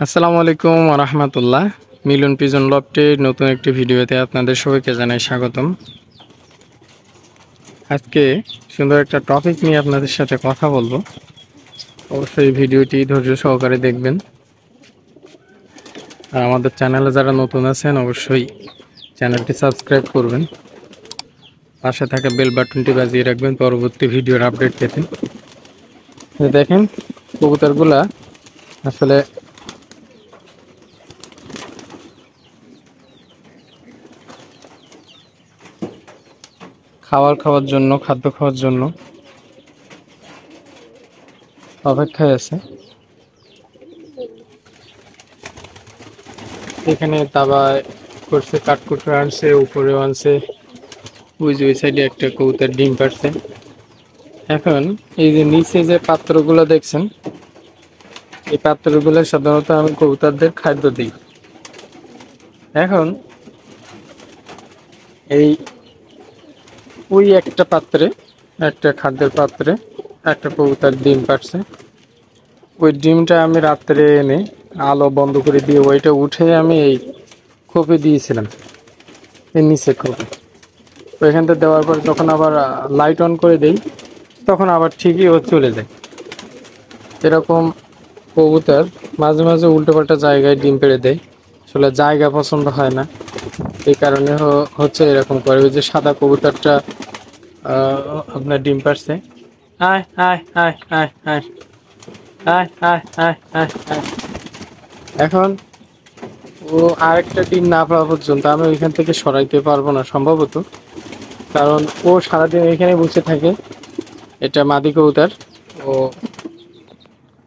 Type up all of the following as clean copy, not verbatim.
আসসালামু আলাইকুম ওয়া রাহমাতুল্লাহ। মিলন পিজন লফটের নতুন একটি ভিডিওতে আপনাদের সবাইকে জানাই স্বাগতম। আজকে সুন্দর একটা টপিক নিয়ে আপনাদের সাথে কথা বলবো। অবশ্যই ভিডিওটি ধৈর্য সহকারে দেখবেন। আর আমাদের চ্যানেলে যারা নতুন আছেন অবশ্যই চ্যানেলটি সাবস্ক্রাইব করবেন। পাশে থাকা বেল বাটনটি বাজিয়ে রাখবেন পরবর্তী ভিডিওর আপডেট পেতে। দেখেন কবুতরগুলা আসলে খাওয়ার জন্য খাদ্য খাওয়ার জন্য অপেক্ষায় আছে। এখানে তাবা করছে, কাঠকুটরা আনছে, উপরেও আনছে। ওই যে ওই সাইডে একটা কবুতর ডিম পাড়ছে। এখন এই যে নিচে যে পাত্রগুলো দেখছেন, এই পাত্রগুলো সাধারণত আমি কবুতরদের খাদ্য দিই। এখন এই ওই একটা পাত্রে, একটা খাদ্যের পাত্রে একটা কবুতর ডিম পাড়ছে। ওই ডিমটা আমি রাত্রে এনে আলো বন্ধ করে দিয়ে ওইটা উঠে আমি এই খোপে দিয়েছিলাম, এর নিচে খোপে। ওইখান থেকে দেওয়ার পর যখন আবার লাইট অন করে দেই তখন আবার ঠিকই ও চলে যায়। এরকম কবুতর মাঝে মাঝে উল্টোপাল্টা জায়গায় ডিম পেড়ে দেয়, আসলে জায়গা পছন্দ হয় না, এই কারণে হচ্ছে এরকম করে। ওই যে সাদা কবুতরটা আপনার ডিম পাড়ছে। আয় আয় আয় আয় আয় আয় আয় আয় আয় আয়। এখন ও আরেকটা ডিম না পাওয়া পর্যন্ত আমি ওইখান থেকে সরাইতে পারবো না সম্ভবত, কারণ ও সারাদিন এখানে বসে থাকে। এটা মাদি কবুতর, ও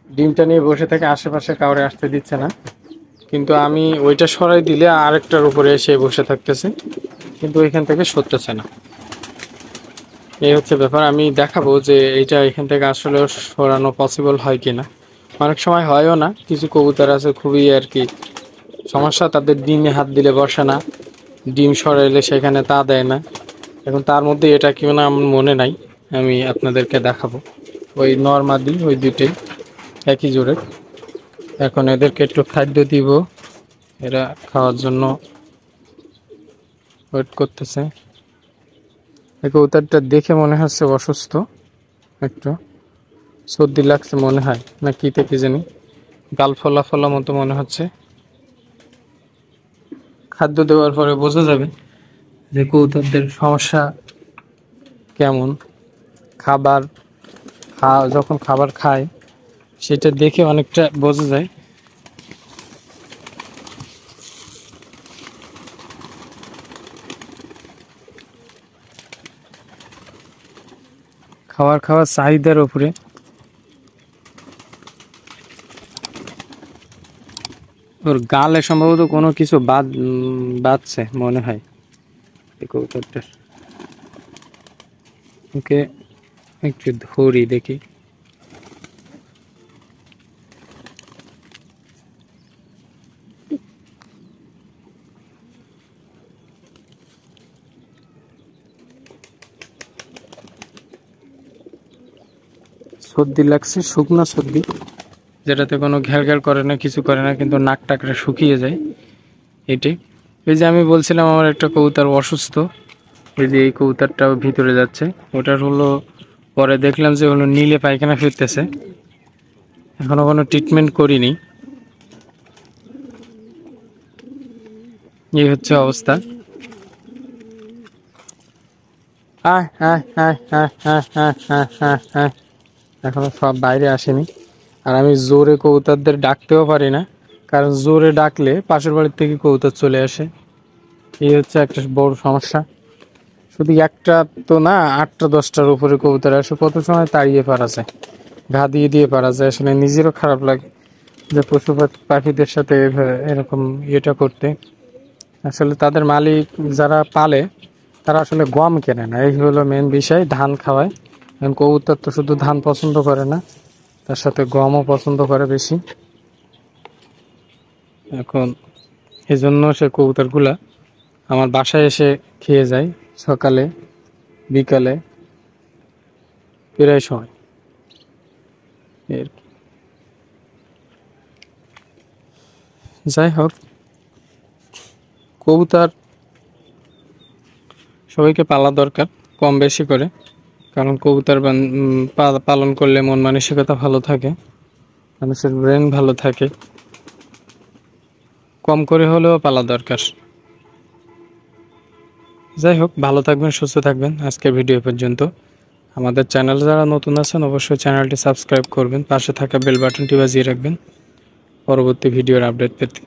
ডিমটা নিয়ে বসে থাকে, আশেপাশে কাউরে আসতে দিচ্ছে না। কিন্তু আমি ওইটা সরাই দিলে আরেকটার উপরে এসে বসে থাকতেছে, কিন্তু ওইখান থেকে সরতেছে না। এই হচ্ছে ব্যাপার। আমি দেখাবো যে এইটা এখান থেকে আসলে সরানো পসিবল হয় কিনা। অনেক সময় হয়ও না, কিছু কবুতর আছে খুবই আর কি সমস্যা, তাদের ডিমে হাত দিলে বসে না, ডিম সরাইলে সেখানে তা দেয় না। এখন তার মধ্যে এটা কি না আমার মনে নাই, আমি আপনাদেরকে দেখাবো। ওই নরমাদি ওই দুইটাই একই জোরে। এখন এদেরকে একটু খাদ্য দিব, এরা খাওয়ার জন্য ওয়েট করতেছে। এই কবুতরটা দেখে মনে হচ্ছে অসুস্থ, একটু সর্দি লাগছে মনে হয়, না কি থেকে জানি, গাল ফলা ফলা মতো মনে হচ্ছে। খাদ্য দেওয়ার পরে বোঝা যাবে যে কবুতরদের সমস্যা কেমন। খাবার যখন খাবার খায় সেটা দেখে অনেকটা বোঝা যায়। খাওয়ার চাহিদার উপরে ওর গালে সম্ভবত কোনো কিছু বাজছে মনে হয় এই কবুতরটার। ওকে একটু ধরি দেখি। সর্দি লাগছে, শুকনা সর্দি, যেটাতে কোনো ঘ্যাল ঘ্যাল করে না, কিছু করে না, কিন্তু নাক টাকটা শুকিয়ে যায় এটি। এই যে আমি বলছিলাম আমার একটা কবুতর অসুস্থ, এই যে এই কবুতরটাও ভিতরে যাচ্ছে। ওটার হলো পরে দেখলাম যে হলো নীলে পায়খানা ফিরতেছে, এখনো কোনো ট্রিটমেন্ট করিনি। এই হচ্ছে অবস্থা। আয় আয় আয় আয় আয় আয় আয় আয় আয়। এখনো সব বাইরে আসেনি। আর আমি জোরে কবুতরদের ডাকতেও পারি না, কারণ জোরে ডাকলে পাশের বাড়ির থেকে কবুতর চলে আসে। এই হচ্ছে একটা বড় সমস্যা। শুধু একটা তো না, 8টা 10টার উপরে কবুতর আসে, কত সময় তাড়িয়ে পারা যায়, ঘা দিয়ে দিয়ে পারা যায়। আসলে নিজেরও খারাপ লাগে যে পশু পাখিদের সাথে এরকম ইয়েটা করতে। আসলে তাদের মালিক যারা পালে তারা আসলে গম কেনে না, এই হলো মেন বিষয়। ধান খাওয়ায়, এখন কবুতর তো শুধু ধান পছন্দ করে না, তার সাথে গমও পছন্দ করে বেশি। এখন এজন্য সে কবুতরগুলা আমার বাসায় এসে খেয়ে যায়, সকালে বিকালে প্রায় সময়। এর যাই হোক, কবুতর সবাইকে পালা দরকার কম বেশি করে, কারণ কবুতর পালন করলে মন মানসিকতা ভালো থাকে, মানুষের ব্রেন ভালো থাকে। কম করে হলেও পালা দরকার। যাই হোক, ভালো থাকবেন, সুস্থ থাকবেন। আজকের ভিডিও পর্যন্ত। আমাদের চ্যানেল যারা নতুন আছেন অবশ্যই চ্যানেলটি সাবস্ক্রাইব করবেন, পাশে থাকা বেল বাটনটি বাজিয়ে রাখবেন পরবর্তী ভিডিওর আপডেট পেতে।